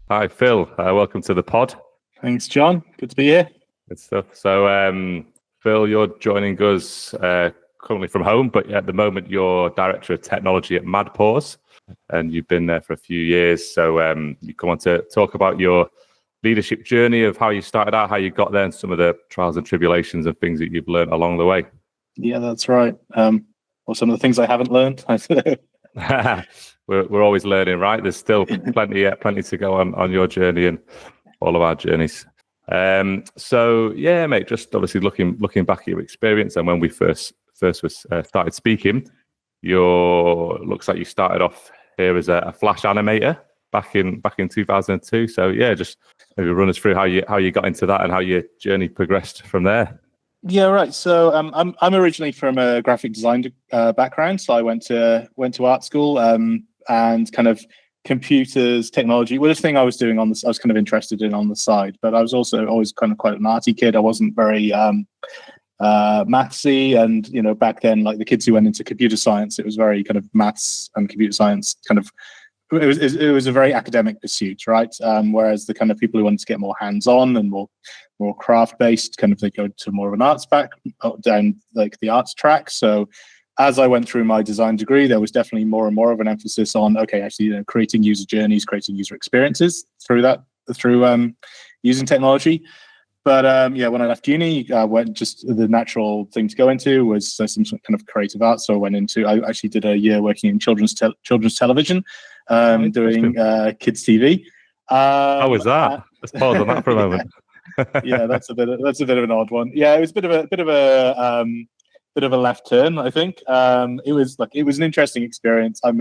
Hi, Phil. Welcome to the pod. Thanks, John. Good to be here. Good stuff. So, Phil, you're joining us currently from home, but at the moment you're Director of Technology at MadPaws, and you've been there for a few years. So you come on to talk about your leadership journey of how you started out, how you got there, and some of the trials and tribulations and things that you've learned along the way. Yeah, that's right. Or some of the things I haven't learned. We're always learning, right? There's still plenty to go on your journey and all of our journeys. So yeah, mate, just obviously looking back at your experience and when we first started speaking, looks like you started off here as a Flash animator back in 2002. So yeah, just maybe run us through how you got into that and how your journey progressed from there. Yeah, right. So I'm originally from a graphic design background. So I went to art school and kind of computers, technology. Well, the thing I was doing I was kind of interested in on the side, but I was also always kind of quite an arty kid. I wasn't very mathsy, and back then, like the kids who went into computer science, it was very kind of maths and computer science kind of. It was a very academic pursuit, right? Whereas the kind of people who wanted to get more hands-on and more craft based, kind of they go to more of an arts down like the arts track. So as I went through my design degree, there was definitely more and more of an emphasis on creating user journeys, creating user experiences through using technology. But when I left uni, the natural thing to go into was some kind of creative art. So I actually did a year working in children's television, doing kids TV. How was that? Let's pause on that for a moment. Yeah, that's a bit of an odd one. Yeah, it was a bit of a left turn, I think. It was an interesting experience. I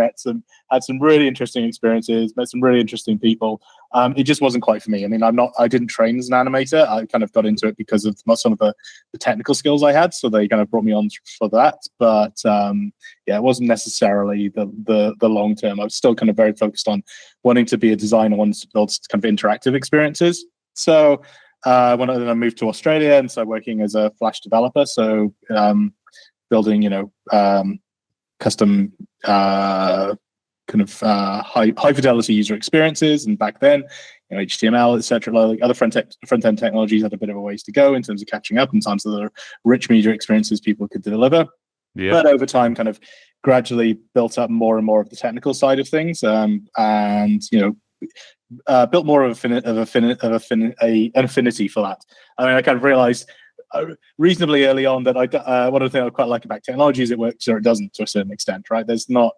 had some really interesting experiences, met some really interesting people. It just wasn't quite for me. I mean, I didn't train as an animator. I kind of got into it because of some of the technical skills I had, so they kind of brought me on for that. But it wasn't necessarily the long term. I was still kind of very focused on wanting to be a designer, wanting to build kind of interactive experiences. So when I moved to Australia and started working as a Flash developer, so building custom kind of high fidelity user experiences, and back then HTML, etc., like other front end technologies had a bit of a ways to go in terms of catching up in terms of the rich media experiences people could deliver. Yeah. But over time, kind of gradually built up more and more of the technical side of things, and built more of an affinity for that. I mean, I kind of realized reasonably early on that one of the things I quite like about technology is it works or it doesn't to a certain extent, right? There's not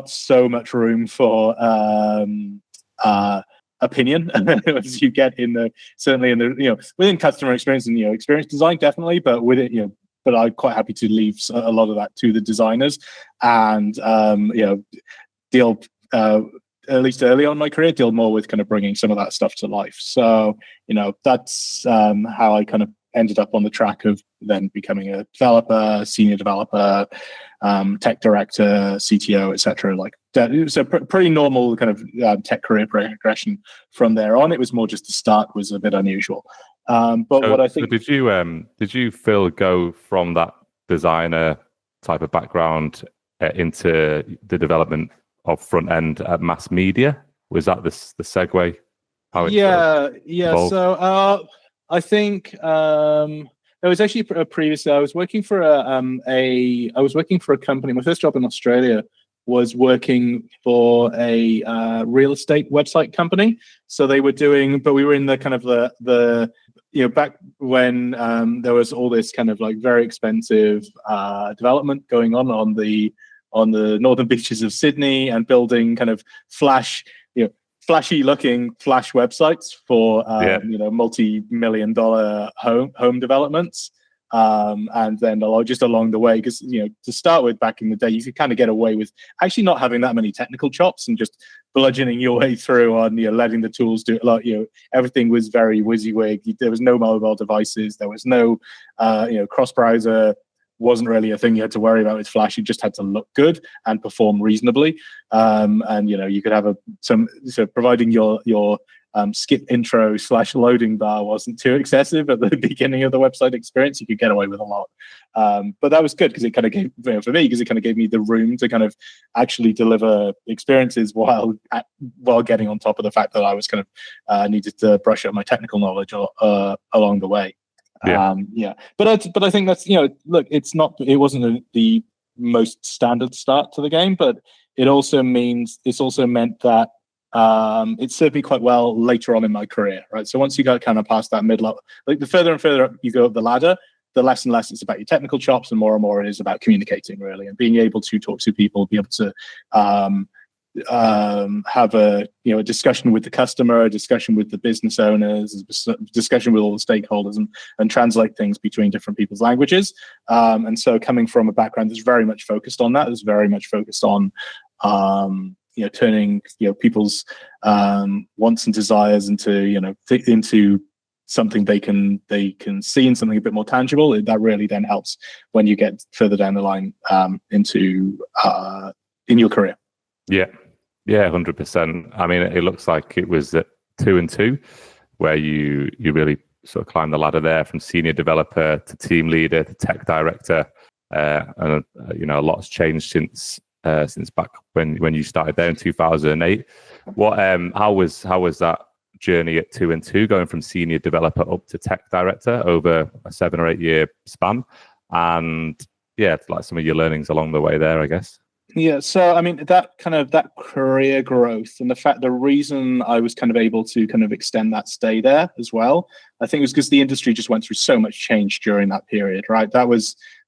so much room for opinion as you get certainly in the within customer experience and experience design, definitely, but with it but I'm quite happy to leave a lot of that to the designers and deal at least early on in my career, deal more with kind of bringing some of that stuff to life. So, that's how I kind of ended up on the track of then becoming a developer, senior developer, tech director, CTO, etc. Like that. So pretty normal kind of tech career progression from there on. It was more just the start was a bit unusual. What I think... So did you, Phil, go from that designer type of background into the development of front end at mass media? Was that the segue? Evolved? So I think there was actually previously I was working for a company. My first job in Australia was working for a real estate website company. So they were but we were in the kind of the back when there was all this kind of like very expensive development going on the northern beaches of Sydney, and building kind of flashy looking Flash websites for multi-million-dollar home developments. And then just along the way, because to start with, back in the day, you could kind of get away with actually not having that many technical chops and just bludgeoning your way through on letting the tools do it. Like everything was very WYSIWYG. There was no mobile devices. There was no cross browser. Wasn't really a thing you had to worry about with Flash. You just had to look good and perform reasonably, and you could have providing your skip intro / loading bar wasn't too excessive at the beginning of the website experience, you could get away with a lot. But that was good because it kind of gave, for me, because it kind of gave me the room to kind of actually deliver experiences while getting on top of the fact that I was kind of needed to brush up my technical knowledge along the way. But I think that's, look, it wasn't the most standard start to the game, but it also meant that it served me quite well later on in my career, right? So once you got kind of past that mid-level, like the further and further up you go up the ladder, the less and less it's about your technical chops, and more it is about communicating, really, and being able to talk to people, be able to have a discussion with the customer, a discussion with the business owners, a discussion with all the stakeholders, and translate things between different people's languages. And so coming from a background that's very much focused on that, is very much focused on turning people's wants and desires into something they can see in something a bit more tangible. That really then helps when you get further down the line into in your career. Yeah, 100%. I mean, it looks like it was at 2 and 2 where you really sort of climbed the ladder there from senior developer to team leader to tech director, and a lot's changed since back when you started there in 2008. What how was that journey at 2 and 2, going from senior developer up to tech director over a 7 or 8 year span, and like some of your learnings along the way there, I guess? Yeah, so I mean that career growth, and the reason I was kind of able to kind of extend that stay there as well, I think it was because the industry just went through so much change during that period, right?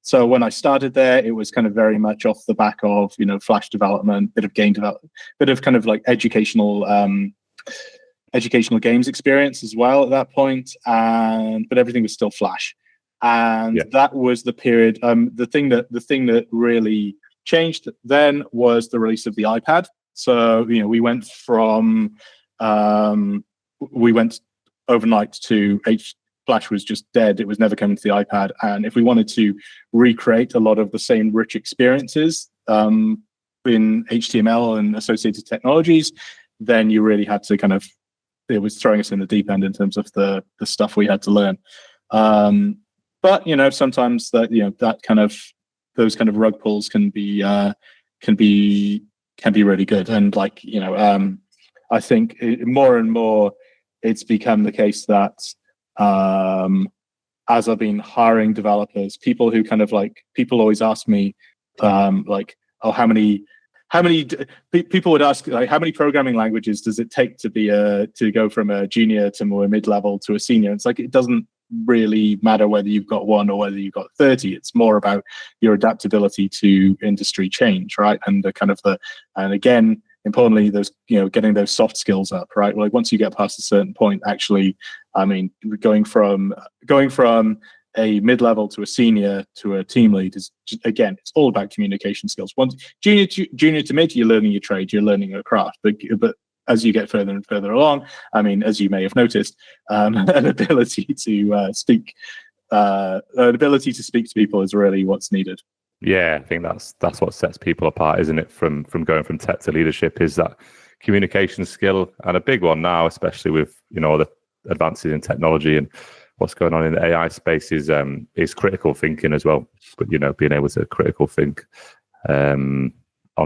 So when I started there, it was kind of very much off the back of Flash development, bit of game development, bit of kind of like educational games experience as well at that point, but everything was still Flash, and that was the period. The thing that really changed then was the release of the iPad. So we went overnight to Flash was just dead. It was never coming to the iPad, and if we wanted to recreate a lot of the same rich experiences in HTML and associated technologies, then you really had to it was throwing us in the deep end in terms of the stuff we had to learn. But sometimes those kind of rug pulls can be really good, and I think more and more it's become the case that as I've been hiring developers, people always ask me people would ask, like, how many programming languages does it take to go from a junior to more mid-level to a senior? It's like, it doesn't really matter whether you've got one or whether you've got 30. It's more about your adaptability to industry change, right? And and again, importantly, those getting those soft skills up, right? Like once you get past a certain point, actually, I mean, going from a mid-level to a senior to a team lead is just, again, it's all about communication skills. Once junior to mid, you're learning your trade, you're learning a craft, but as you get further and further along, I mean, as you may have noticed, an ability to speak to people is really what's needed. Yeah, I think that's what sets people apart, isn't it? From going from tech to leadership, is that communication skill, and a big one now, especially with the advances in technology and what's going on in the AI space, is critical thinking as well. But being able to critical think on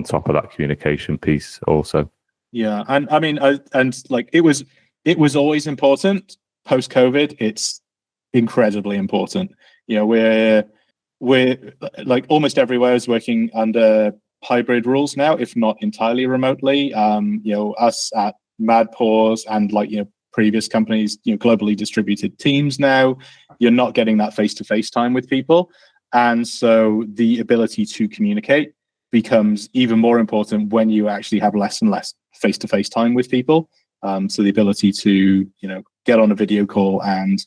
top of that communication piece also. Yeah, and I mean, it was always important. Post COVID, it's incredibly important. We're like almost everywhere is working under hybrid rules now, if not entirely remotely. Us at MadPaws and previous companies, globally distributed teams now, you're not getting that face-to-face time with people, and so the ability to communicate becomes even more important when you actually have less and less face-to-face time with people. So the ability to get on a video call and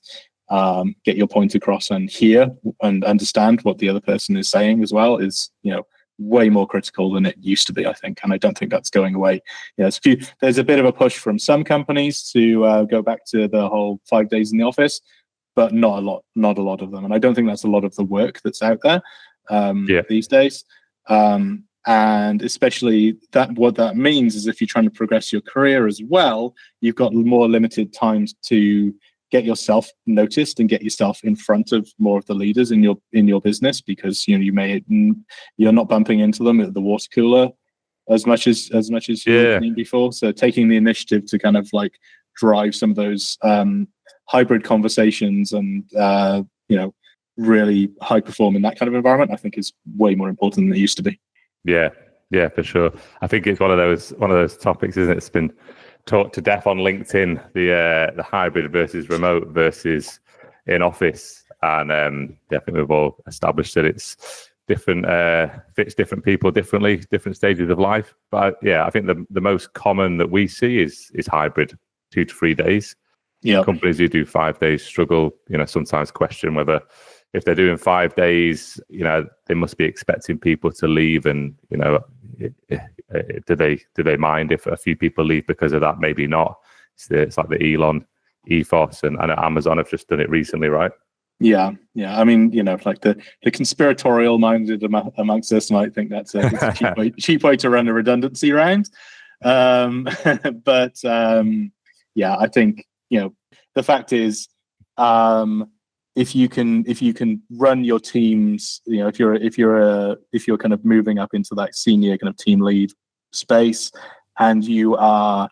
get your point across and hear and understand what the other person is saying as well is way more critical than it used to be, I think, and I don't think that's going away. There's a bit of a push from some companies to go back to the whole 5 days in the office, but not a lot of them, and I don't think that's a lot of the work that's out there these days. And especially what that means is if you're trying to progress your career as well, you've got more limited times to get yourself noticed and get yourself in front of more of the leaders in your business, because you're not bumping into them at the water cooler as much as you've been before. So taking the initiative to kind of like drive some of those hybrid conversations and really high perform in that kind of environment, I think is way more important than it used to be. Yeah, for sure. I think it's one of those topics, isn't it? It's been talked to death on LinkedIn, the hybrid versus remote versus in office, and I think we've all established that it's different, fits different people differently, different stages of life. But yeah, I think the most common that we see is hybrid, 2 to 3 days. Yeah, companies who do 5 days struggle, sometimes question whether, if they're doing 5 days, they must be expecting people to leave, and do they mind if a few people leave because of that? Maybe not. It's like the Elon ethos, and Amazon have just done it recently, right? Yeah. I mean, like the conspiratorial minded amongst us might think that's a cheap way to run a redundancy round. But I think the fact is, if you can run your teams, if you're kind of moving up into that senior kind of team lead space, and you are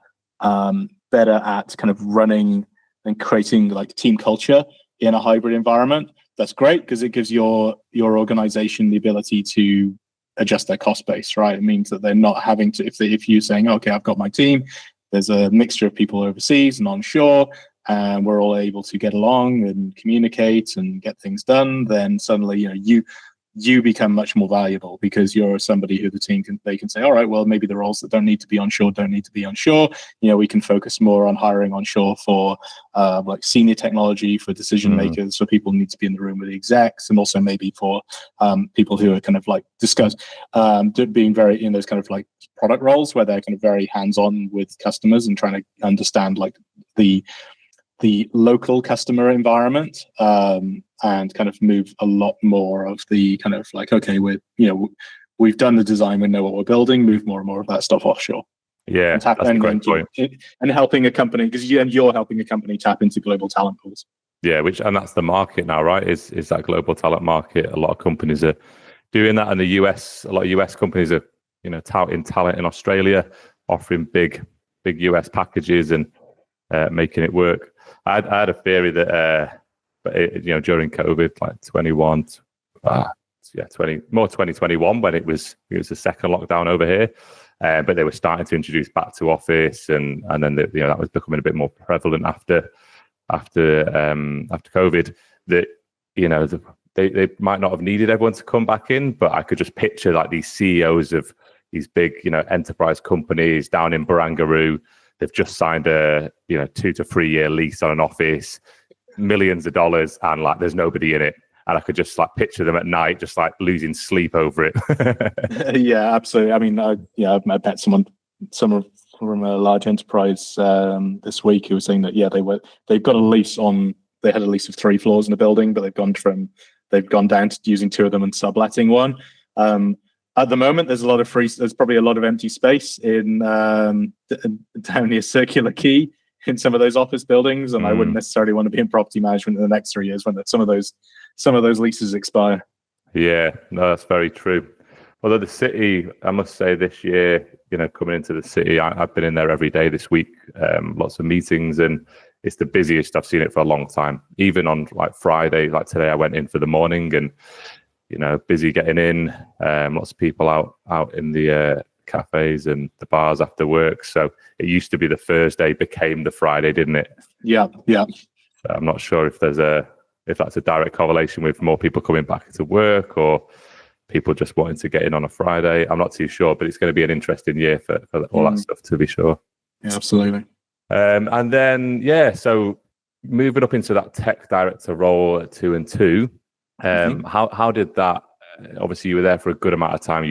better at kind of running and creating like team culture in a hybrid environment, that's great, because it gives your organization the ability to adjust their cost base, right? It means that they're not having to, if you're saying, okay, I've got my team, there's a mixture of people overseas and onshore, and we're all able to get along and communicate and get things done, then suddenly you become much more valuable, because you're somebody who the team can say, all right, well, maybe the roles that don't need to be onshore. We can focus more on hiring onshore for like senior technology, for decision makers, for people who need to be in the room with the execs, and also maybe for people who are kind of like being very in those kind of like product roles where they're kind of very hands-on with customers and trying to understand like the local customer environment, and kind of move a lot more of the kind of like, okay, we've done the design, we know what we're building, move more and more of that stuff offshore. Yeah, that's a great point. And helping a company, because you're helping a company tap into global talent pools. Yeah, and that's the market now, right? Is that global talent market? A lot of companies are doing that in the US. A lot of US companies are, touting talent in Australia, offering big US packages and making it work. I had a theory that, during COVID, like 2021, when it was the second lockdown over here, but they were starting to introduce back to office, and then that was becoming a bit more prevalent after COVID. That they might not have needed everyone to come back in, but I could just picture like these CEOs of these big enterprise companies down in Barangaroo. They've just signed a 2 to 3 year lease on an office, millions of dollars, and like there's nobody in it. And I could just like picture them at night, just like losing sleep over it. Yeah, absolutely. I mean, I met someone from a large enterprise this week who was saying that they've got a lease on. They had a lease of 3 floors in a building, but they've gone down to using 2 of them and subletting one. At the moment, there's probably a lot of empty space in down near Circular Quay in some of those office buildings, and I wouldn't necessarily want to be in property management in the next 3 years when some of those leases expire. Yeah, no, that's very true. Although the city, I must say, this year, coming into the city, I've been in there every day this week, lots of meetings, and it's the busiest I've seen it for a long time. Even on like Friday, like today, I went in for the morning and. Busy getting in, lots of people out in the cafes and the bars after work. So it used to be the Thursday became the Friday, didn't it? Yeah. So I'm not sure if that's a direct correlation with more people coming back to work or people just wanting to get in on a Friday. I'm not too sure, but it's going to be an interesting year for all that stuff, to be sure. Yeah, absolutely. And then, so moving up into that tech director role at 2 and 2. How did that? Obviously, you were there for a good amount of time.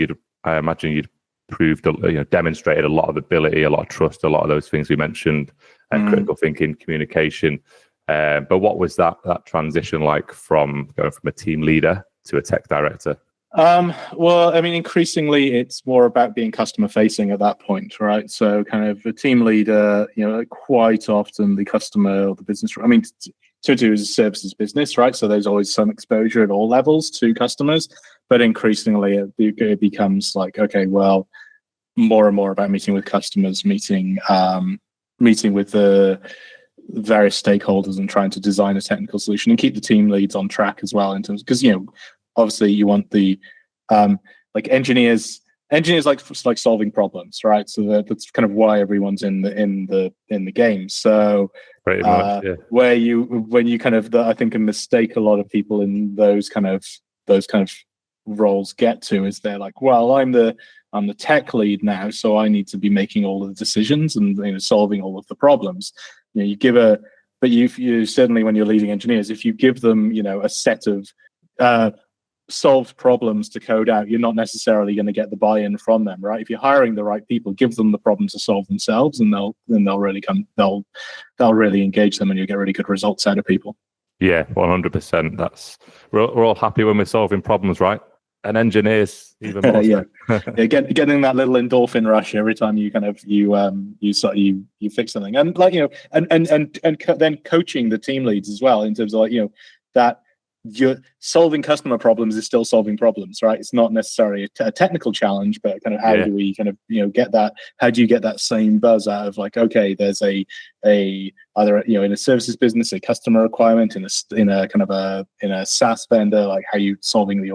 I imagine you'd proved, demonstrated a lot of ability, a lot of trust, a lot of those things we mentioned, critical thinking, communication. But what was that transition like from going from a team leader to a tech director? Well, I mean, increasingly, it's more about being customer facing at that point, right? So, kind of a team leader, quite often the customer or the business. I mean, 2 is a services business, right? So there's always some exposure at all levels to customers, but increasingly it becomes like, okay, well, more and more about meeting with customers, meeting with the various stakeholders and trying to design a technical solution and keep the team leads on track as well, in terms, because obviously you want the like engineers like solving problems, right? So that's kind of why everyone's in the game. So pretty much, yeah. when you kind of I think a mistake a lot of people in those kind of roles get to is they're like, well, I'm the tech lead now, so I need to be making all of the decisions and solving all of the problems. But you certainly, when you're leading engineers, if you give them a set of solved problems to code out, you're not necessarily going to get the buy-in from them, right? If you're hiring the right people, give them the problem to solve themselves, and they'll really engage them, and you'll get really good results out of people. Yeah, 100%. We're all happy when we're solving problems, right? And engineers even more. Yeah, getting that little endorphin rush every time you kind of you fix something, and and then coaching the team leads as well, in terms of that you're solving customer problems is still solving problems, right? It's not necessarily a technical challenge, but kind of how do we kind of get that? How do you get that same buzz out of like, okay, there's a either in a services business a customer requirement, in a SaaS vendor, like how you solving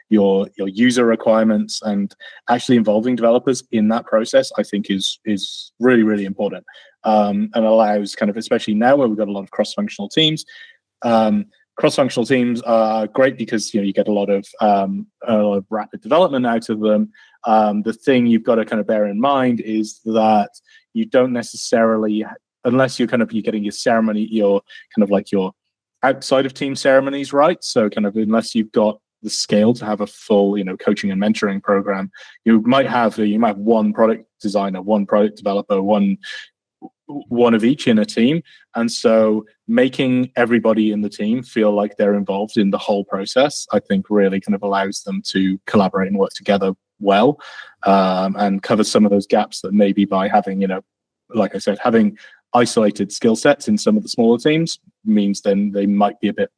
your user requirements, and actually involving developers in that process, I think is really, really important, and allows kind of, especially now where we've got a lot of cross-functional teams. Cross-functional teams are great because you get a lot of rapid development out of them. The thing you've got to kind of bear in mind is that you don't necessarily, unless you're getting your ceremony, your kind of like your outside of team ceremonies, right? So kind of unless you've got the scale to have a full coaching and mentoring program, you might have one product designer, one product developer, one of each in a team. And so making everybody in the team feel like they're involved in the whole process, I think really kind of allows them to collaborate and work together well, and cover some of those gaps that maybe by having, like I said, having isolated skill sets in some of the smaller teams means then they might be a bit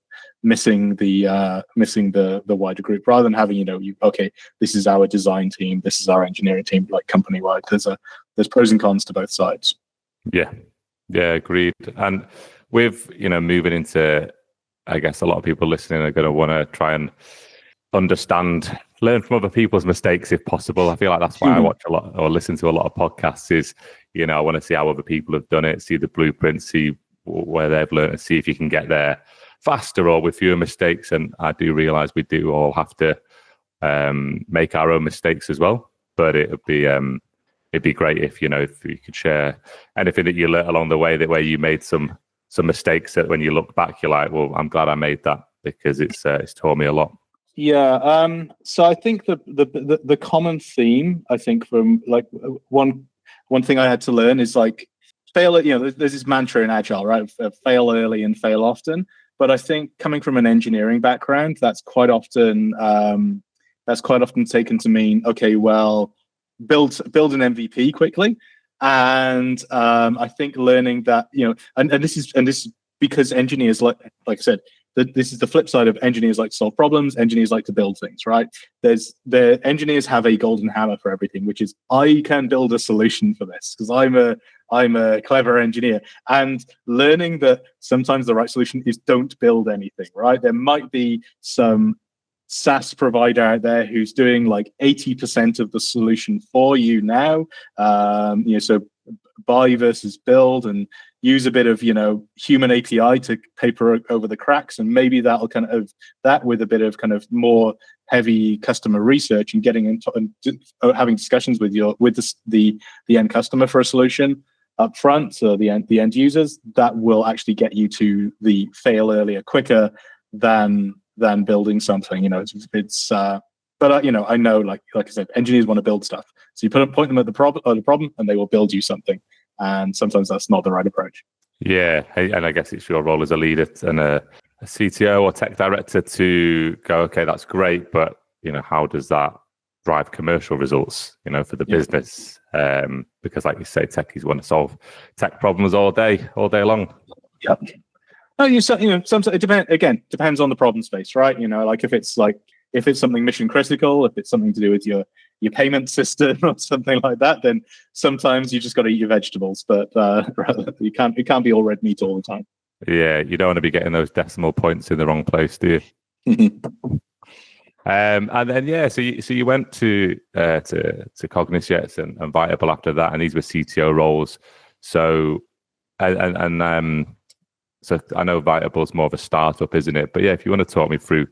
missing the wider group, rather than having, okay, this is our design team, this is our engineering team, like company wide. There's pros and cons to both sides. Yeah, agreed. And with moving into, I guess a lot of people listening are going to want to try and learn from other people's mistakes if possible. I feel like that's why I watch a lot or listen to a lot of podcasts. Is I want to see how other people have done it, see the blueprint, see where they've learned, and see if you can get there faster or with fewer mistakes. And I do realize we do all have to make our own mistakes as well. But it'd be great if if you could share anything that you learned along the way, that where you made some mistakes that when you look back you're like, well, I'm glad I made that, because it's taught me a lot. Yeah. So I think the common theme, I think, from like one thing I had to learn is like fail. There's this mantra in Agile, right? Fail early and fail often. But I think coming from an engineering background, that's quite often taken to mean, okay, well, build an MVP quickly. And I think learning that, and this is because engineers, like I said, this is the flip side of engineers like to solve problems. Engineers like to build things, right? The engineers have a golden hammer for everything, which is I can build a solution for this because I'm a clever engineer. And learning that sometimes the right solution is don't build anything, right? There might be some SaaS provider out there who's doing like 80% of the solution for you now. So buy versus build, and use a bit of human API to paper over the cracks, and maybe that'll kind of that with a bit of kind of more heavy customer research and getting into and having discussions with the end customer for a solution up front, so the end users, that will actually get you to the fail earlier quicker than building something. But I know, like I said, engineers want to build stuff, so you point them at the problem, and they will build you something. And sometimes that's not the right approach. Yeah, and I guess it's your role as a leader and a CTO or tech director to go, okay, that's great, but how does that drive commercial results, for the business? Because like you say, techies want to solve tech problems all day long. Yep. No, sometimes it depends on the problem space, right? Like if it's something mission critical, if it's something to do with your payment system or something like that, then sometimes you just got to eat your vegetables. But it can't be all red meat all the time. Yeah, you don't want to be getting those decimal points in the wrong place, do you? And then so you went to Cognisjet and Vitable after that, and these were CTO roles. So so I know Vitable's more of a startup, isn't it? But yeah, if you want to talk me through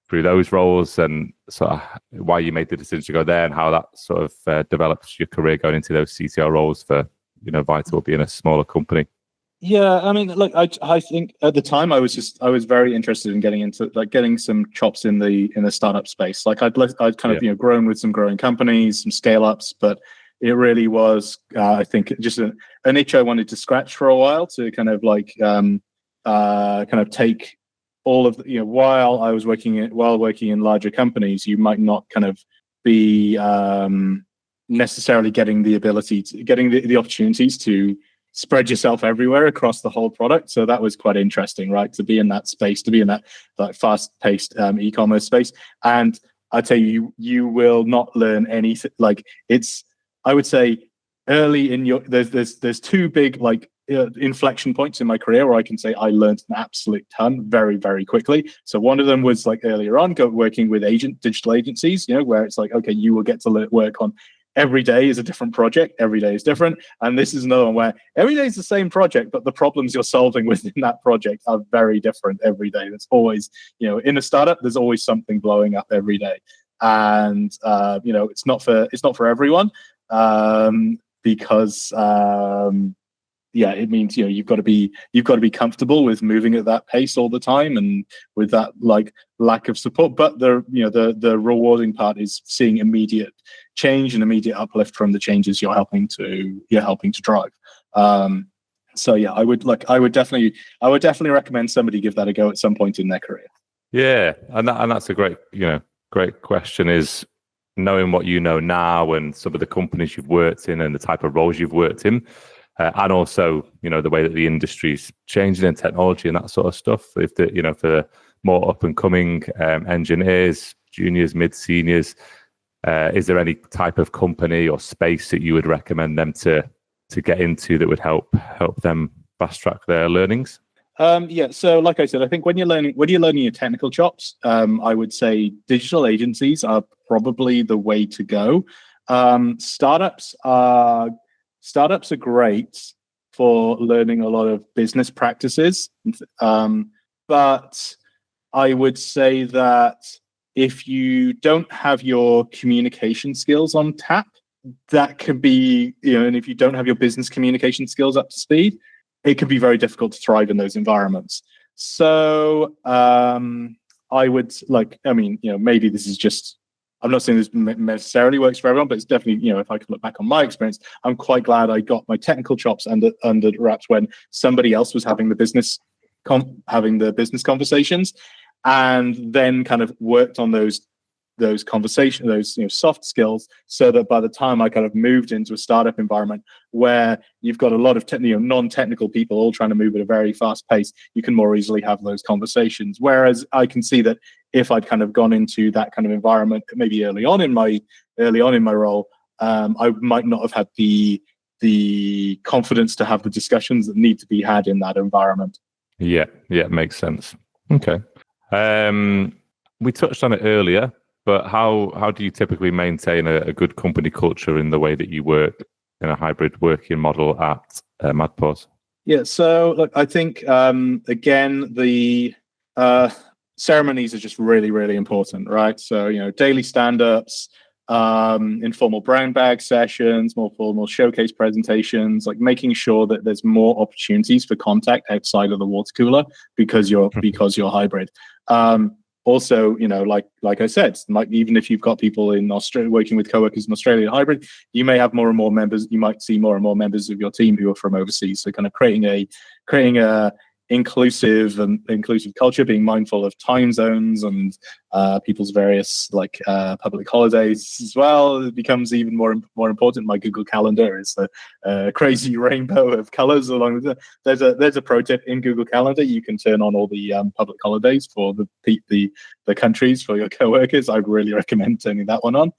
those roles and sort of why you made the decision to go there and how that sort of developed your career going into those CTO roles for Vitable being a smaller company. Yeah, I mean, look, I think at the time I was very interested in getting some chops in the startup space. Like I'd kind of grown with some growing companies, some scale ups, but it really was I think just an itch I wanted to scratch for a while to kind of take all of while I was working in larger companies, you might not kind of be necessarily getting the opportunities to spread yourself everywhere across the whole product. So that was quite interesting, right? To be in that space, to be in that like fast-paced e-commerce space. And I tell you, you will not learn anything. Like I would say early in there's two big inflection points in my career where I can say I learned an absolute ton very, very quickly. So one of them was like earlier on, working with digital agencies, where it's like, okay, you will get to work on every day is a different project. Every day is different. And this is another one where every day is the same project, but the problems you're solving within that project are very different every day. There's always, in a startup, there's always something blowing up every day. And, it's not for everyone because, it means, you've got to be comfortable with moving at that pace all the time and with that lack of support. But the rewarding part is seeing immediate change and immediate uplift from the changes you're helping to drive. So yeah, I would definitely recommend somebody give that a go at some point in their career. Yeah, and that's a great question, is knowing what you know now and some of the companies you've worked in and the type of roles you've worked in. And also, the way that the industry's changing and technology and that sort of stuff. If for more up and coming engineers, juniors, mid seniors, is there any type of company or space that you would recommend them to get into that would help them fast track their learnings? So like I said, I think when you're learning your technical chops, I would say digital agencies are probably the way to go. Startups are great for learning a lot of business practices. But I would say that if you don't have your communication skills on tap, that could be, and if you don't have your business communication skills up to speed, it can be very difficult to thrive in those environments. So I would maybe this is just, I'm not saying this necessarily works for everyone, but it's definitely, if I can look back on my experience, I'm quite glad I got my technical chops under wraps when somebody else was having the business conversations, and then kind of worked on those conversations, those soft skills, so that by the time I kind of moved into a startup environment where you've got a lot of non-technical people all trying to move at a very fast pace, you can more easily have those conversations. Whereas I can see that if I'd kind of gone into that kind of environment maybe early on in my role, I might not have had the confidence to have the discussions that need to be had in that environment. Yeah, makes sense. Okay. We touched on it earlier, but how do you typically maintain a good company culture in the way that you work in a hybrid working model at MadPaws? Yeah, so look, I think again, the ceremonies are just really, really important, right? So daily stand-ups, informal brown bag sessions, more formal showcase presentations, like making sure that there's more opportunities for contact outside of the water cooler because you're hybrid. Also, like I said, even if you've got people in Australia working with coworkers in Australia hybrid, you may have more and more members. You might see more and more members of your team who are from overseas. So, kind of creating a inclusive culture, being mindful of time zones and people's various public holidays as well. It becomes even more important. My Google Calendar is a crazy rainbow of colors along with there's a pro tip in Google Calendar. You can turn on all the public holidays for the countries for your coworkers. I'd really recommend turning that one on.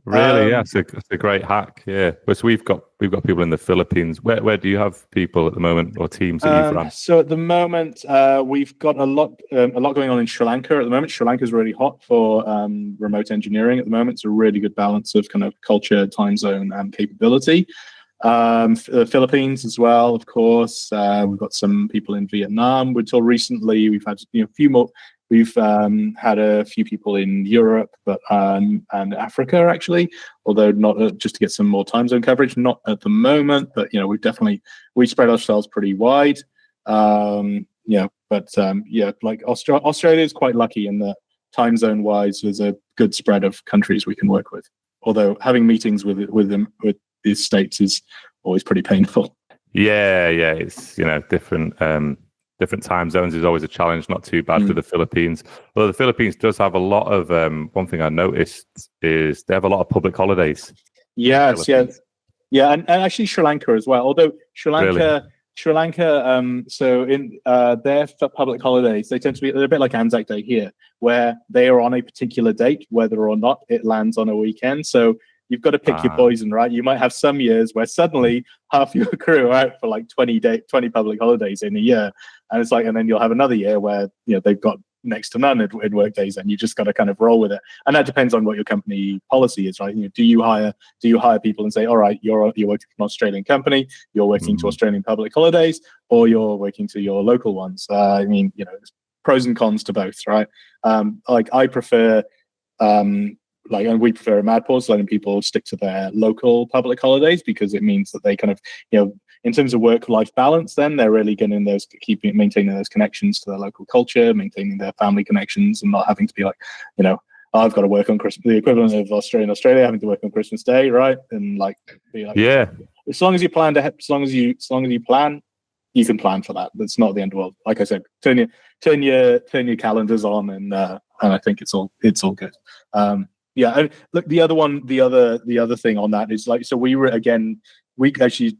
Really, yeah, it's a great hack. Yeah, but we've got people in the Philippines. Where do you have people at the moment, or teams that you've run? So at the moment, we've got a lot going on in Sri Lanka at the moment. Sri Lanka is really hot for remote engineering at the moment. It's a really good balance of kind of culture, time zone, and capability. The Philippines as well, of course. We've got some people in Vietnam. Until recently, we've had a few more. We've had a few people in Europe, and Africa actually, although not just to get some more time zone coverage. Not at the moment, but we spread ourselves pretty wide. Australia is quite lucky in that time zone wise, there's a good spread of countries we can work with. Although having meetings with the states is always pretty painful. Yeah, it's different time zones is always a challenge. Not too bad for the Philippines. Well, the Philippines does have a lot of one thing I noticed is they have a lot of public holidays. Yes, and actually Sri Lanka as well. Although Sri Lanka, so in their public holidays, they're a bit like Anzac Day here, where they are on a particular date, whether or not it lands on a weekend. So you've got to pick your poison, right? You might have some years where suddenly half your crew are out for 20 public holidays in a year, and then you'll have another year where they've got next to none in work days, and you just got to kind of roll with it. And that depends on what your company policy is, right? Do you hire people and say, all right, you're working for an Australian company, you're working to Australian public holidays, or you're working to your local ones? There's pros and cons to both, right? I prefer. And we prefer MadPaws, letting people stick to their local public holidays, because it means that they kind of, in terms of work-life balance, then they're really getting maintaining those connections to their local culture, maintaining their family connections, and not having to be I've got to work on Christmas, the equivalent of Australia having to work on Christmas Day, right? And as long as you plan you can plan for that. That's not the end of the world. Like I said, turn your calendars on, and I think it's all good. And look, the other thing on that is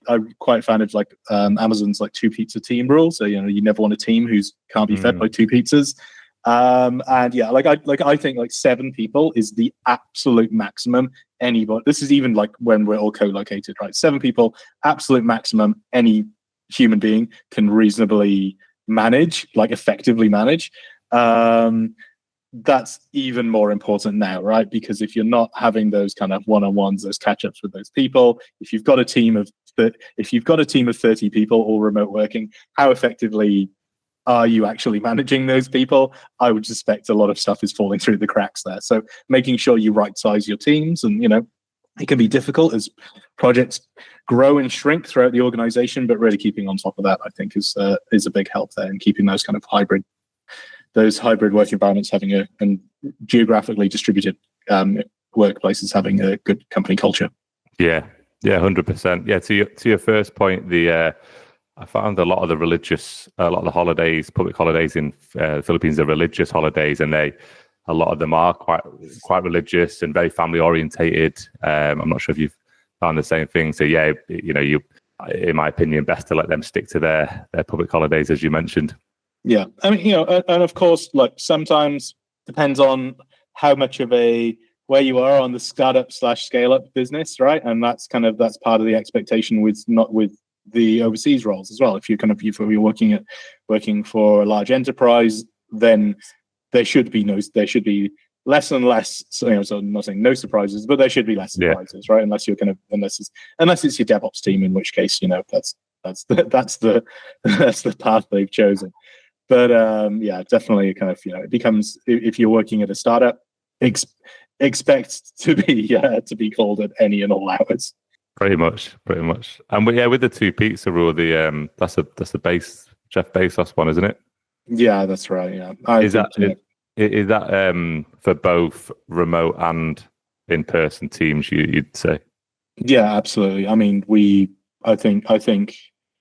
I'm quite a fan of Amazon's 2 pizza team rule. So you never want a team who's can't be fed by 2 pizzas. I think 7 people is the absolute maximum. Anybody, this is even when we're all co-located, right? 7 people, absolute maximum. Any human being can reasonably manage, effectively manage. That's even more important now, right? Because if you're not having those kind of one-on-ones, those catch-ups with those people, if you've got a team of 30 people all remote working, how effectively are you actually managing those people? I would suspect a lot of stuff is falling through the cracks there. So making sure you right-size your teams, and it can be difficult as projects grow and shrink throughout the organization, but really keeping on top of that, I think, is a big help there, and keeping those kind of hybrid work environments, having and geographically distributed workplaces having a good company culture. Yeah, 100%. Yeah, to your first point, I found a lot of the holidays, public holidays in the Philippines are religious holidays, and a lot of them are quite religious and very family orientated. I'm not sure if you've found the same thing. So yeah, you, in my opinion, best to let them stick to their public holidays, as you mentioned. Yeah, I mean, and of course, sometimes depends on how much of where you are on the startup / scale up business, right? And that's part of the expectation with the overseas roles as well. If you're working for a large enterprise, then there should be less and less. So I'm not saying no surprises, but there should be less surprises, right? Unless it's your DevOps team, in which case that's the path they've chosen. But definitely it becomes, if you're working at a startup, expect to be called at any and all hours. Pretty much. And with the 2 pizza rule, that's the base Jeff Bezos one, isn't it? Yeah, that's right. Yeah, is that for both remote and in-person teams? You'd say? Yeah, absolutely. I mean, I think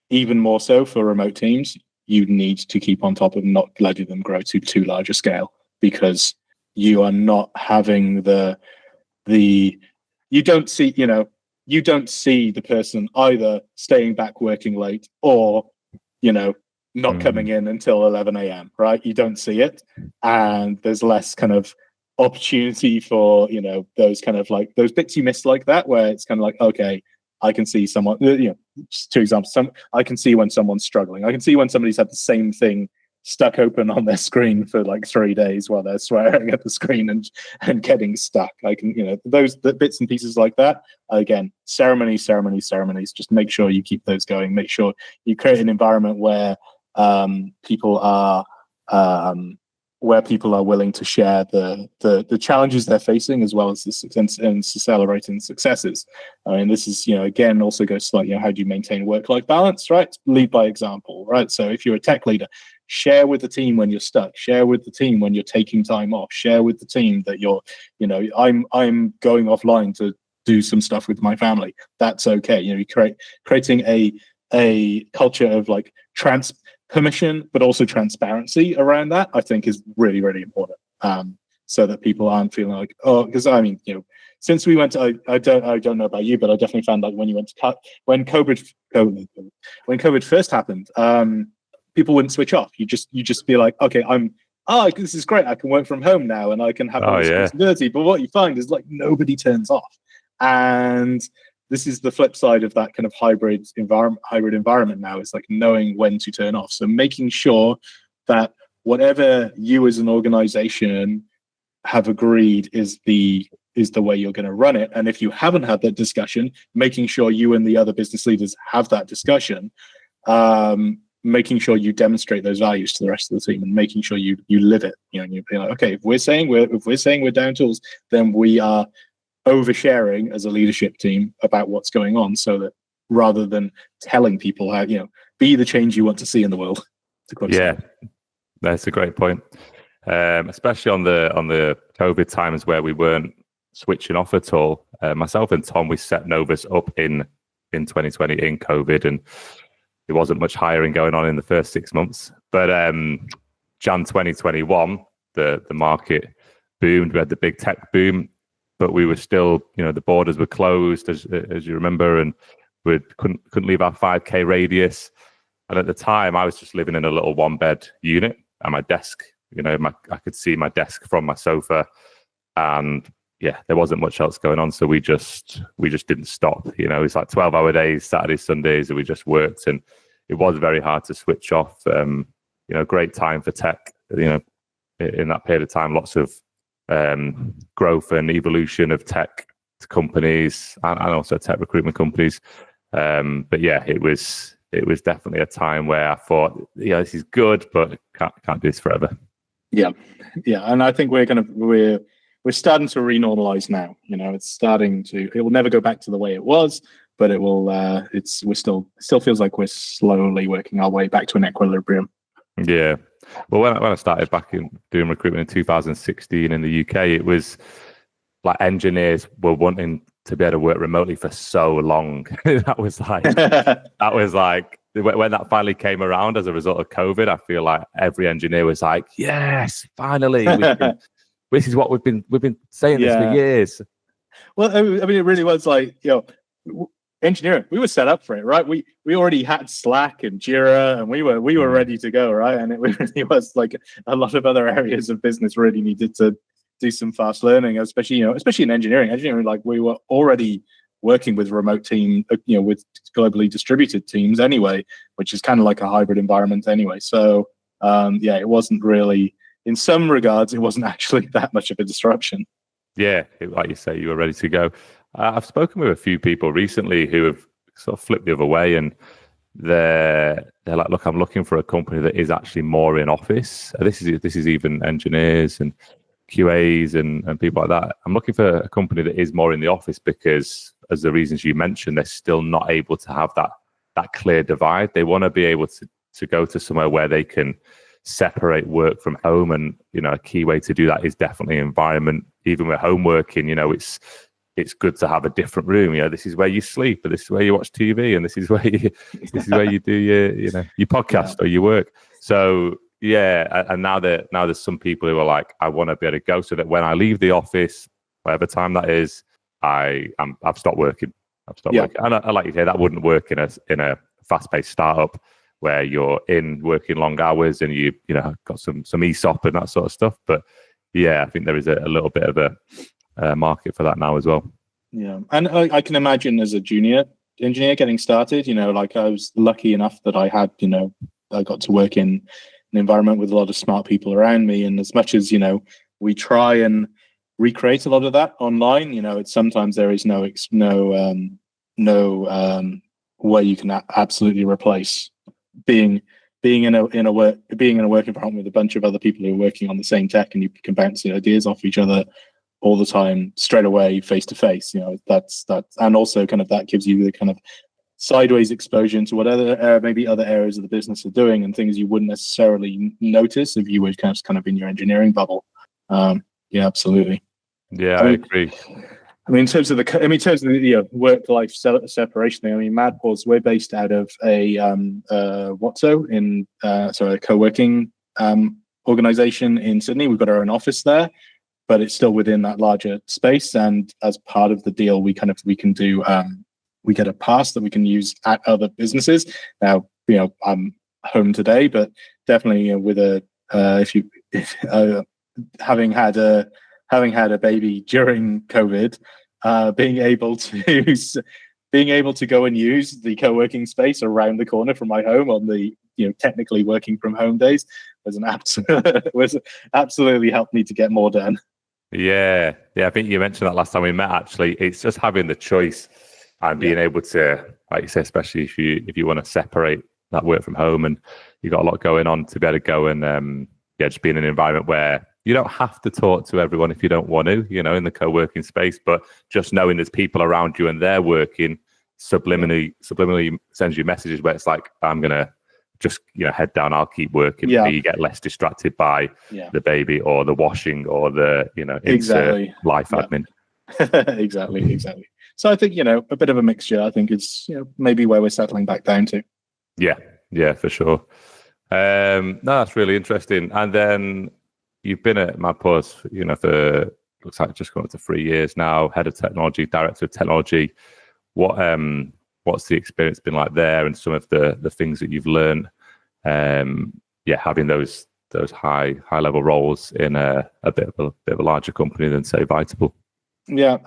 even more so for remote teams. you need to keep on top of not letting them grow to too large a scale, because you are not having you don't see the person either staying back working late or not coming in until 11 a.m. right? You don't see it, and there's less kind of opportunity for those kind of like those bits you miss like that, where it's kind of like, okay, I can see someone, just two examples. I can see when someone's struggling. I can see when somebody's had the same thing stuck open on their screen for like 3 days while they're swearing at the screen and getting stuck. I can, those the bits and pieces like that. Again, ceremonies. Just make sure you keep those going. Make sure you create an environment where people are willing to share the challenges they're facing, as well as the success and celebrating successes. I mean, this is, again, also goes to like, how do you maintain work-life balance, right? Lead by example, right? So if you're a tech leader, share with the team when you're stuck, share with the team when you're taking time off, share with the team that you're, I'm going offline to do some stuff with my family. That's okay. You creating a culture of like permission, but also transparency around that, I think is really, really important. So that people aren't feeling like, oh, because I mean, since we went to, I don't know about you, but I definitely found like when you went to when COVID first happened, people wouldn't switch off. You just be like, okay, this is great. I can work from home now and I can have my responsibility. But what you find is like nobody turns off. And this is the flip side of that kind of hybrid environment now, is like knowing when to turn off. So making sure that whatever you as an organization have agreed is the way you're going to run it. And if you haven't had that discussion, making sure you and the other business leaders have that discussion, making sure you demonstrate those values to the rest of the team, and making sure you live it. And you'd be like, okay, if we're saying we're down tools, then we are oversharing as a leadership team about what's going on, so that rather than telling people how, be the change you want to see in the world. That's a great point. Especially on the COVID times where we weren't switching off at all. Myself and Tom, we set Novus up in 2020 in COVID, and there wasn't much hiring going on in the first 6 months. But Jan 2021, the market boomed. We had the big tech boom, but we were still, the borders were closed, as you remember, and we couldn't leave our 5K radius. And at the time, I was just living in a little one-bed unit, and my desk, I could see my desk from my sofa, and there wasn't much else going on. So we just didn't stop. It's like 12-hour days, Saturdays, Sundays, and we just worked, and it was very hard to switch off. Great time for tech. In that period of time, lots of growth and evolution of tech companies and also tech recruitment companies. But it was definitely a time where I thought, this is good, but can't do this forever. Yeah, and I think we're starting to renormalize now. It will never go back to the way it was, but it will. Still feels like we're slowly working our way back to an equilibrium. Yeah. Well, when I started back in doing recruitment in 2016 in the UK, it was like engineers were wanting to be able to work remotely for so long. that was like when that finally came around as a result of COVID. I feel like every engineer was like, "Yes, finally, this is what we've been saying this for years." Well, I mean, it really was like, engineering, we were set up for it, right? We already had Slack and Jira, and we were ready to go, right? And it really was like a lot of other areas of business really needed to do some fast learning, especially in engineering. Like we were already working with remote team, with globally distributed teams anyway, which is kind of like a hybrid environment anyway. So it wasn't really, in some regards, it wasn't actually that much of a disruption. Yeah, like you say, you were ready to go. I've spoken with a few people recently who have sort of flipped the other way, and they're like, look, I'm looking for a company that is actually more in office. This is even engineers and QAs and people like that. I'm looking for a company that is more in the office because, as the reasons you mentioned, they're still not able to have that clear divide. They want to be able to go to somewhere where they can separate work from home, and a key way to do that is definitely environment. Even with home working, it's good to have a different room. This is where you sleep, and this is where you watch TV, and this is where you do your podcast or your work. So yeah, and now there's some people who are like, I want to be able to go so that when I leave the office, whatever time that is, I've stopped working. I've stopped working. And I like you say, that wouldn't work in a fast-paced startup where you're in working long hours and you know got some ESOP and that sort of stuff. But yeah, I think there is a little bit of a market for that now as well. Yeah, and I can imagine as a junior engineer getting started, you know, like I was lucky enough that I had, you know, I got to work in an environment with a lot of smart people around me. And as much as, you know, we try and recreate a lot of that online, you know, it's sometimes there is no way you can absolutely replace being in a work environment with a bunch of other people who are working on the same tech, and you can bounce ideas off each other all the time, straight away, face to face. You know, that's and also kind of that gives you the kind of sideways exposure into what maybe other areas of the business are doing and things you wouldn't necessarily notice if you were kind of in your engineering bubble. Yeah, absolutely. Yeah, I agree. I mean, in terms of the work-life separation thing, I mean, MadPaws, we're based out of a Watso a co-working organization in Sydney. We've got our own office there, but it's still within that larger space. And as part of the deal, we can do we get a pass that we can use at other businesses. Now, you know, I'm home today, but definitely, you know, with having had a baby during COVID, being able to go and use the co-working space around the corner from my home on the, you know, technically working from home days was absolutely helped me to get more done. Yeah. I think you mentioned that last time we met. Actually, it's just having the choice and being able to, like you say, especially if you want to separate that work from home and you've got a lot going on, to be able to go and just be in an environment where you don't have to talk to everyone if you don't want to, you know, in the co-working space, but just knowing there's people around you and they're working subliminally sends you messages where it's like, I'm going to just, you know, head down, I'll keep working. Yeah. You get less distracted by the baby or the washing or the, you know, life admin. Exactly. So I think, you know, a bit of a mixture, I think is, you know, maybe where we're settling back down to. Yeah, for sure. No, that's really interesting. And then you've been at MadPaws, you know, for looks like just going up to 3 years now, head of technology, director of technology. What's the experience been like there, and some of the things that you've learned? Having those high level roles in a bit of a larger company than, say, Vitable. Yeah.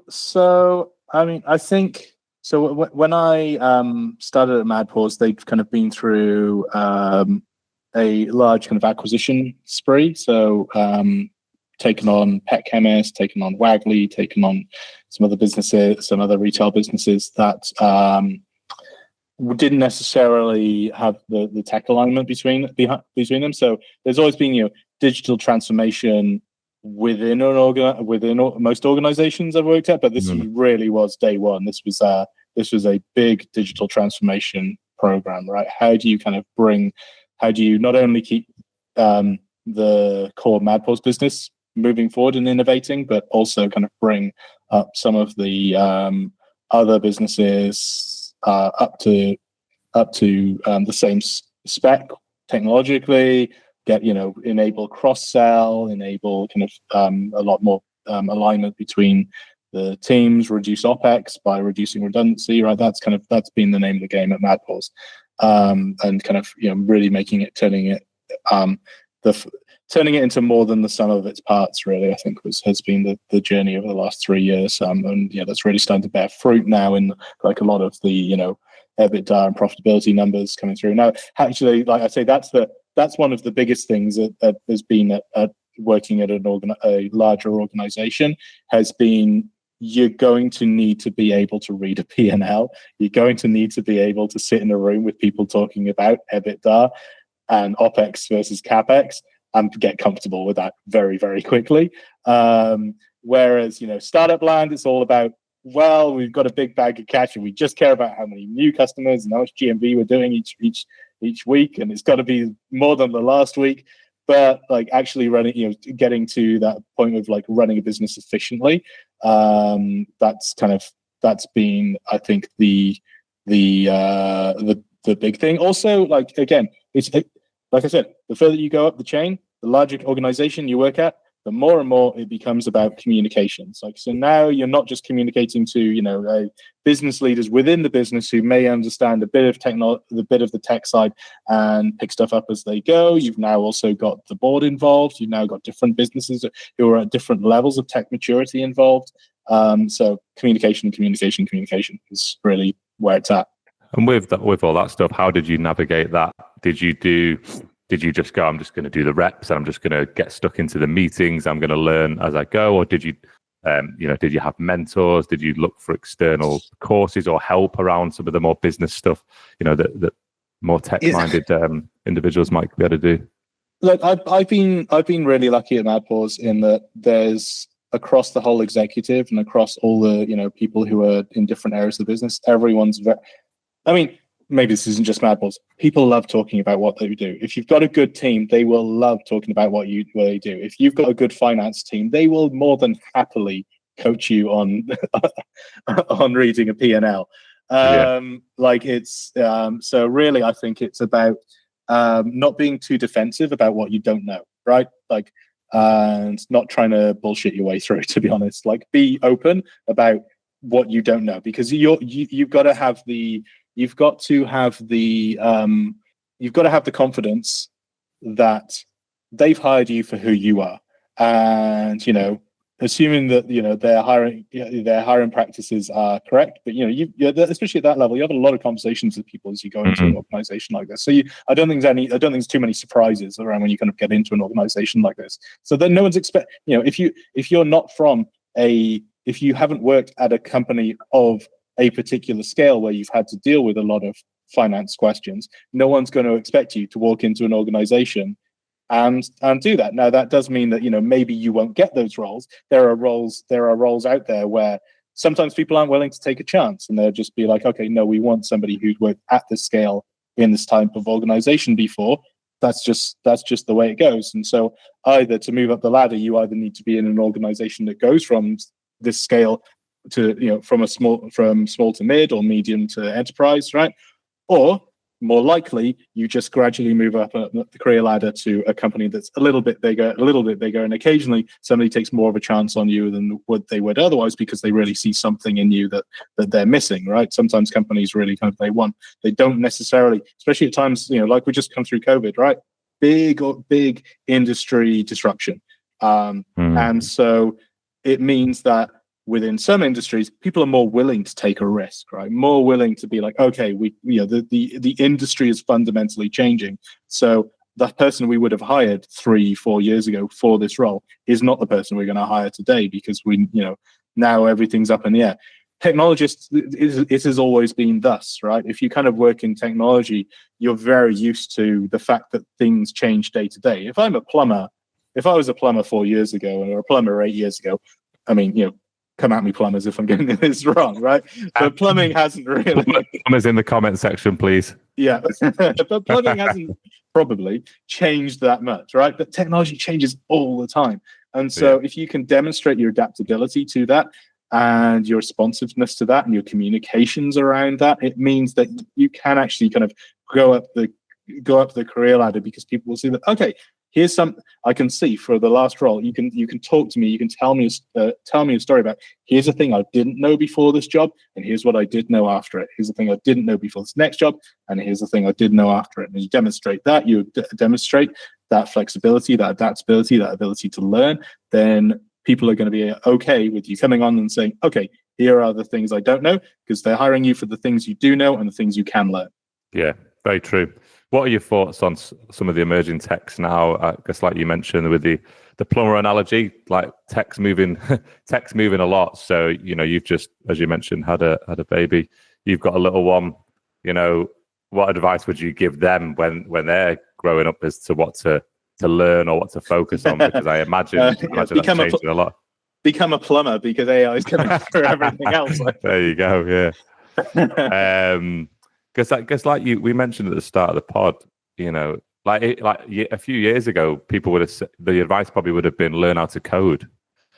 So I mean, I think so. When I started at MadPaws, they'd kind of been through a large kind of acquisition spree. So taken on Pet Chemist, taken on Wagley, taken on some other businesses, some other retail businesses that didn't necessarily have the tech alignment between them. So there's always been, you know, digital transformation within most organizations I've worked at, but this really was day one. This was a big digital transformation program, right? How do you not only keep the core MadPaws business moving forward and innovating, but also kind of bring up some of the other businesses up to the same spec technologically, enable cross-sell, enable kind of a lot more alignment between the teams, reduce OpEx by reducing redundancy, right? That's been the name of the game at MadPaws. And kind of, you know, really turning it into more than the sum of its parts, really, I think has been the journey over the last 3 years. And yeah, that's really starting to bear fruit now in like a lot of the, you know, EBITDA and profitability numbers coming through. Now, actually, like I say, that's one of the biggest things that has been at working at a larger organization, has been you're going to need to be able to read a P&L. You're going to need to be able to sit in a room with people talking about EBITDA and OpEx versus CapEx and get comfortable with that very, very quickly. Whereas, you know, startup land, it's all about, well, we've got a big bag of cash and we just care about how many new customers and how much GMV we're doing each week, and it's got to be more than the last week. But like actually running, you know, getting to that point of like running a business efficiently, that's been, I think, the big thing. Also, like again, like I said, the further you go up the chain, the larger organization you work at, the more and more it becomes about communications. Like, so now you're not just communicating to, business leaders within the business who may understand a bit of the tech side and pick stuff up as they go. You've now also got the board involved. You've now got different businesses who are at different levels of tech maturity involved. So communication is really where it's at. And with all that stuff, how did you navigate that? Did you just go, I'm just going to do the reps, I'm just going to get stuck into the meetings, I'm going to learn as I go? Or did you, did you have mentors? Did you look for external courses or help around some of the more business stuff, that more tech-minded individuals might be able to do? Look, I've been really lucky at MadPaws in that there's, across the whole executive and across all the, people who are in different areas of the business, everyone's maybe this isn't just MadPaws. People love talking about what they do. If you've got a good team, they will love talking about what they do. If you've got a good finance team, they will more than happily coach you on on reading a P&L. So really, I think it's about not being too defensive about what you don't know, right? And not trying to bullshit your way through. To be honest, be open about what you don't know, because you've got to have the confidence that they've hired you for who you are, and assuming that their hiring practices are correct. But especially at that level, you have a lot of conversations with people as you go into an organization like this. So I don't think there's too many surprises around when you kind of get into an organization like this. So then no one's if you haven't worked at a company of a particular scale where you've had to deal with a lot of finance questions, no one's going to expect you to walk into an organization and do that. Now, that does mean that maybe you won't get those roles. There are roles out there where sometimes people aren't willing to take a chance, and they'll just be like, okay, no, we want somebody who's worked at this scale in this type of organization before. That's just the way it goes. And so either to move up the ladder, you either need to be in an organization that goes from this scale to from small to mid or medium to enterprise, right? Or more likely, you just gradually move up the career ladder to a company that's a little bit bigger, and occasionally somebody takes more of a chance on you than what they would otherwise, because they really see something in you that they're missing, right? Sometimes companies really they don't necessarily, especially at times, like we just come through COVID, right? Big industry disruption, and so it means that within some industries, people are more willing to take a risk, right? More willing to be like, okay, the industry is fundamentally changing. So the person we would have hired 3-4 years ago for this role is not the person we're going to hire today, because now everything's up in the air. Technologists, it has always been thus, right? If you kind of work in technology, you're very used to the fact that things change day to day. If I was a plumber 4 years ago or a plumber 8 years ago, come at me, plumbers, if I'm getting this wrong, right? But plumbing hasn't really... Plumbers in the comment section, please. Yeah, but plumbing hasn't probably changed that much, right? But technology changes all the time. And so if you can demonstrate your adaptability to that and your responsiveness to that and your communications around that, it means that you can actually kind of go up the career ladder, because people will see that, okay, here's some I can see for the last role. You can talk to me. You can tell me a story about, here's a thing I didn't know before this job, and here's what I did know after it. Here's the thing I didn't know before this next job, and here's the thing I did know after it. And you demonstrate that. You demonstrate that flexibility, that adaptability, that ability to learn. Then people are going to be okay with you coming on and saying, okay, here are the things I don't know, because they're hiring you for the things you do know and the things you can learn. Yeah, very true. What are your thoughts on some of the emerging techs now? I guess, like you mentioned with the plumber analogy, like tech's moving a lot. So you've just, as you mentioned, had a baby. You've got a little one. What advice would you give them when they're growing up as to what to learn or what to focus on? Because I imagine that's changing a lot. Become a plumber, because AI is coming through everything else. There you go. Yeah. Because we mentioned at the start of the pod, a few years ago, people would have said, the advice probably would have been learn how to code,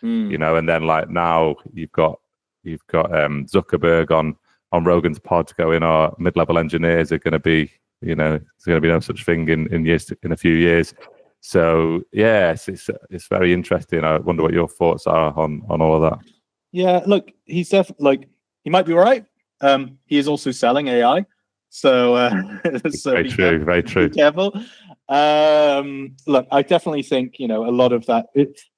and then now you've got Zuckerberg on Rogan's pod going, our mid-level engineers are going to be you know, there's going to be no such thing in a few years. So yes, it's very interesting. I wonder what your thoughts are on all of that. Yeah, look, he's definitely he might be right. He is also selling AI, so so very true, very true. Be careful. Look, I definitely think a lot of that.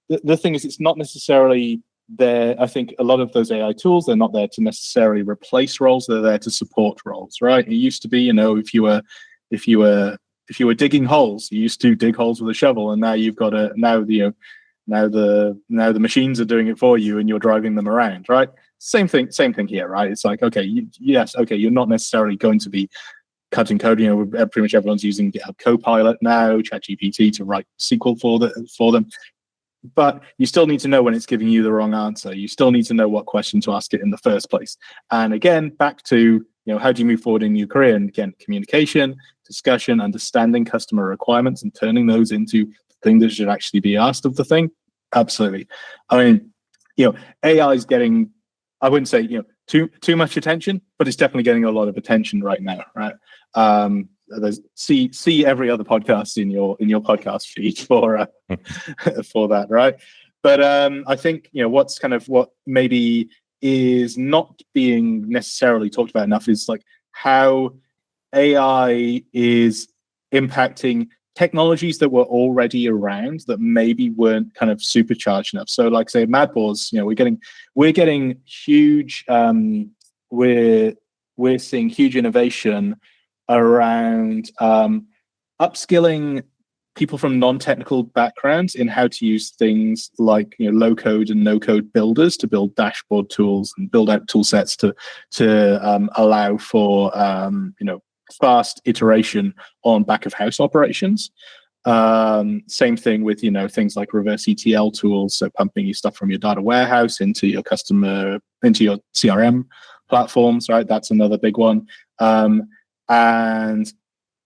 The thing is, it's not necessarily there. I think a lot of those AI tools, they're not there to necessarily replace roles. They're there to support roles, right? It used to be, if you were digging holes, you used to dig holes with a shovel, and now you've got now the machines are doing it for you, and you're driving them around, right? Same thing here, right? It's like, okay, you're not necessarily going to be cutting code. Pretty much everyone's using GitHub Copilot now, ChatGPT to write SQL for them. But you still need to know when it's giving you the wrong answer. You still need to know what question to ask it in the first place. And again, back to how do you move forward in your career? And again, communication, discussion, understanding customer requirements, and turning those into the thing that should actually be asked of the thing. Absolutely. I mean, AI is getting, I wouldn't say too much attention, but it's definitely getting a lot of attention right now, right? See every other podcast in your podcast feed for that, right? But I think what maybe is not being necessarily talked about enough is like how AI is impacting technologies that were already around that maybe weren't kind of supercharged enough. So, like say MadPaws, we're getting huge. We're seeing huge innovation around upskilling people from non-technical backgrounds in how to use things like low-code and no-code builders to build dashboard tools and build out tool sets to allow for fast iteration on back-of-house operations. Same thing with things like reverse ETL tools, so pumping your stuff from your data warehouse into your CRM platforms, right? That's another big one. And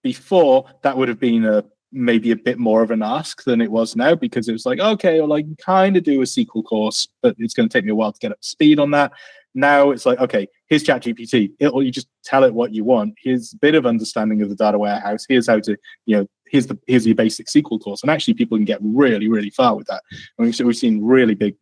before, that would have been maybe a bit more of an ask than it was now, because it was like, okay, well, I can kind of do a SQL course, but it's going to take me a while to get up to speed on that. Now it's like, okay, here's ChatGPT. You just tell it what you want. Here's a bit of understanding of the data warehouse. Here's how to, here's your basic SQL course. And actually, people can get really, really far with that. And we've seen really big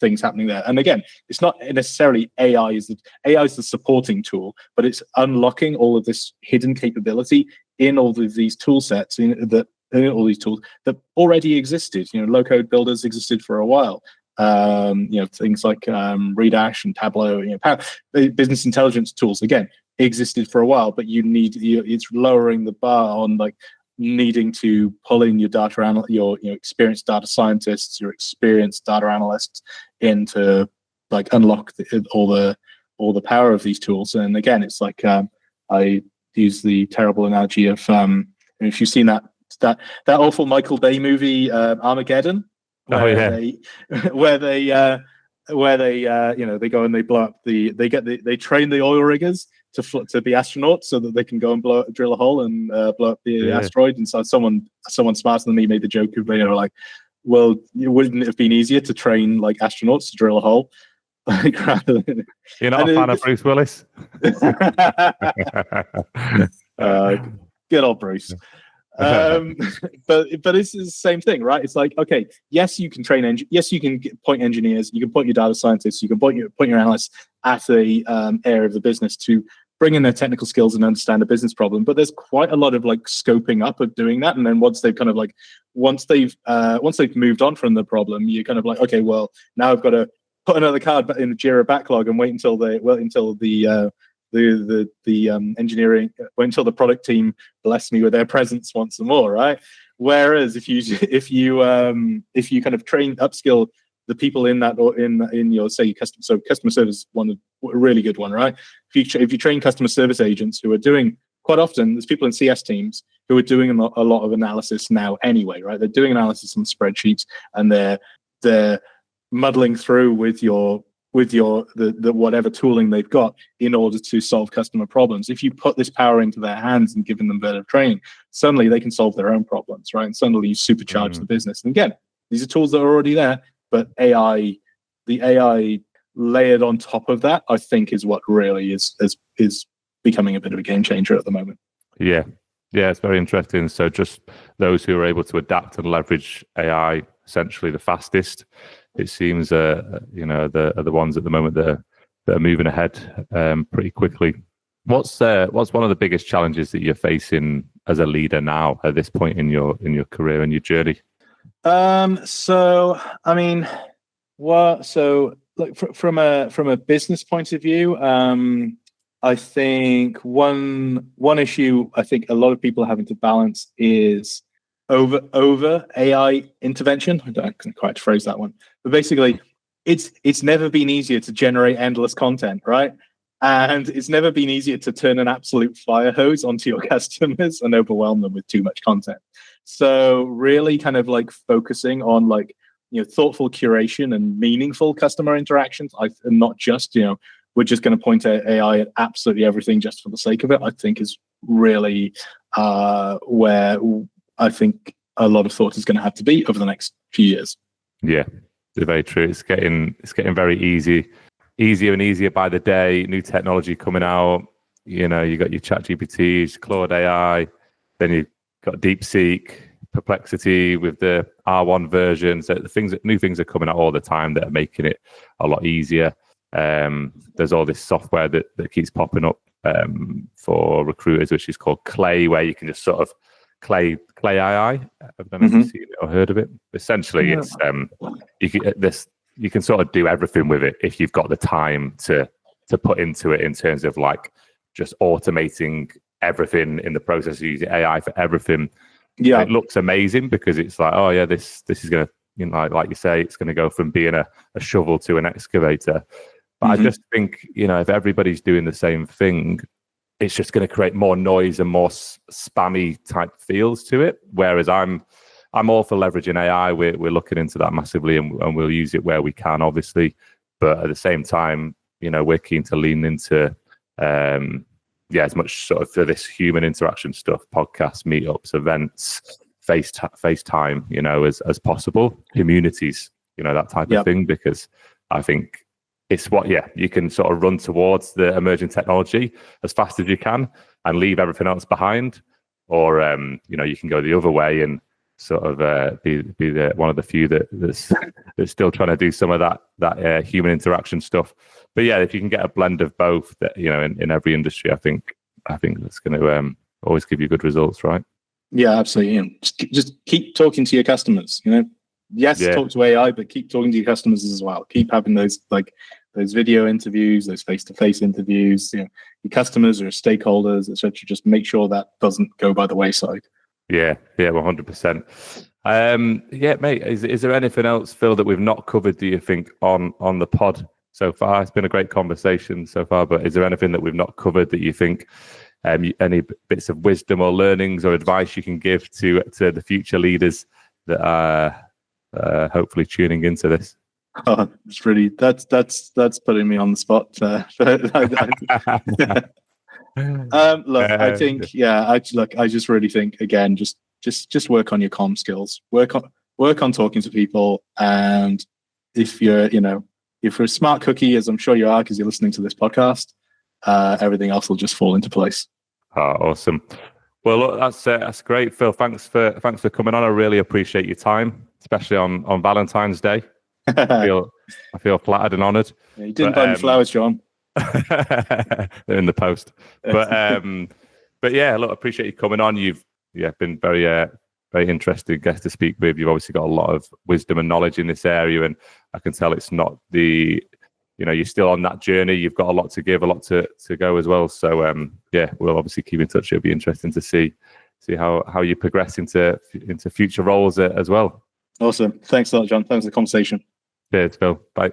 things happening there. And again, it's not necessarily AI is the supporting tool, but it's unlocking all of this hidden capability in all of these tool sets, in all these tools that already existed. Low-code builders existed for a while. Things like Redash and Tableau, business intelligence tools again existed for a while, but it's lowering the bar on like needing to pull in your your experienced data scientists, your experienced data analysts in to like unlock all the power of these tools. And again, it's like I use the terrible analogy of if you've seen that awful Michael Bay movie Armageddon, where they go and they blow up they train the oil riggers to be astronauts so that they can go and drill a hole and blow up the asteroid. And so someone smarter than me made the joke of like, well, wouldn't it have been easier to train like astronauts to drill a hole? You're not a fan of Bruce Willis? Good old Bruce. But it's the same thing, right? It's like, okay, yes, you can train yes, you can point engineers, you can point your data scientists, you can point your analysts at a area of the business to bring in their technical skills and understand a business problem. But there's quite a lot of like scoping up of doing that, and then once they've moved on from the problem, you're kind of like, okay, well, now I've got to put another card in the Jira backlog and wait until the engineering, until the product team bless me with their presence once more, right? Whereas if you kind of upskill the people in that, or in your customer service, a really good one, right? If you train customer service agents who are doing, quite often there's people in CS teams who are doing a lot of analysis now anyway, right? They're doing analysis on spreadsheets, and they're muddling through with the whatever tooling they've got in order to solve customer problems. If you put this power into their hands and give them better training, suddenly they can solve their own problems, right? And suddenly you supercharge the business. And again, these are tools that are already there, but the AI layered on top of that, I think, is what really is becoming a bit of a game changer at the moment. Yeah. Yeah, it's very interesting. So just those who are able to adapt and leverage AI essentially the fastest, it seems, are the ones at the moment that are moving ahead pretty quickly. What's one of the biggest challenges that you're facing as a leader now at this point in your career and your journey? So I mean, from a business point of view, I think one issue I think a lot of people are having to balance is over AI intervention. I can't quite phrase that one, but basically, it's never been easier to generate endless content, right? And it's never been easier to turn an absolute fire hose onto your customers and overwhelm them with too much content. So really kind of like focusing on like, thoughtful curation and meaningful customer interactions. And not just, we're just going to point at AI at absolutely everything just for the sake of it, I think is really where I think a lot of thought is going to have to be over the next few years. Yeah, it's very true. It's getting very easier and easier by the day. New technology coming out. You got your ChatGPT, Claude AI, then you've got DeepSeek, Perplexity with the R1 version. So new things are coming out all the time that are making it a lot easier. There's all this software that keeps popping up for recruiters, which is called Clay, where you can just sort of Clay AI. I don't know if you've seen it or heard of it. Essentially, it's you can sort of do everything with it if you've got the time to put into it in terms of like just automating everything in the process, using AI for everything. Yeah, it looks amazing because it's like, oh yeah, this is gonna, like you say, it's gonna go from being a shovel to an excavator. But I just think, if everybody's doing the same thing, it's just going to create more noise and more spammy type feels to it. Whereas I'm all for leveraging AI. We're looking into that massively, and we'll use it where we can, obviously. But at the same time, we're keen to lean into as much sort of for this human interaction stuff, podcasts, meetups, events, FaceTime, as possible, communities, that type of thing, because I think it's what, you can sort of run towards the emerging technology as fast as you can and leave everything else behind, or you can go the other way and sort of be the one of the few that's still trying to do some of that human interaction stuff. But yeah, if you can get a blend of both, that in every industry, I think that's going to always give you good results, right? Yeah, absolutely. Just keep talking to your customers. Talk to AI, but keep talking to your customers as well. Keep having those video interviews, those face-to-face interviews. Your customers or stakeholders, etc. Just make sure that doesn't go by the wayside. Yeah, 100%. Mate, is there anything else, Phil, that we've not covered, do you think, on the pod so far? It's been a great conversation so far, but is there anything that we've not covered that you think, any bits of wisdom or learnings or advice you can give to the future leaders that are hopefully tuning into this? Oh, it's really that's putting me on the spot. Look, I think, I just really think, again, just work on your comm skills, work on talking to people, and if you're a smart cookie, as I'm sure you are because you're listening to this podcast, everything else will just fall into place. Oh, awesome. Well, look, that's great, Phil. Thanks for coming on. I really appreciate your time, especially on Valentine's Day. I feel flattered and honoured. Yeah, you didn't buy me flowers, John. They're in the post. But yeah, look, appreciate you coming on. You've been very interesting guest to speak with. You've obviously got a lot of wisdom and knowledge in this area, and I can tell it's not you're still on that journey. You've got a lot to give, a lot to go as well. So we'll obviously keep in touch. It'll be interesting to see how you progress into future roles as well. Awesome. Thanks a lot, John. Thanks for the conversation. Cheers, Phil. Bye.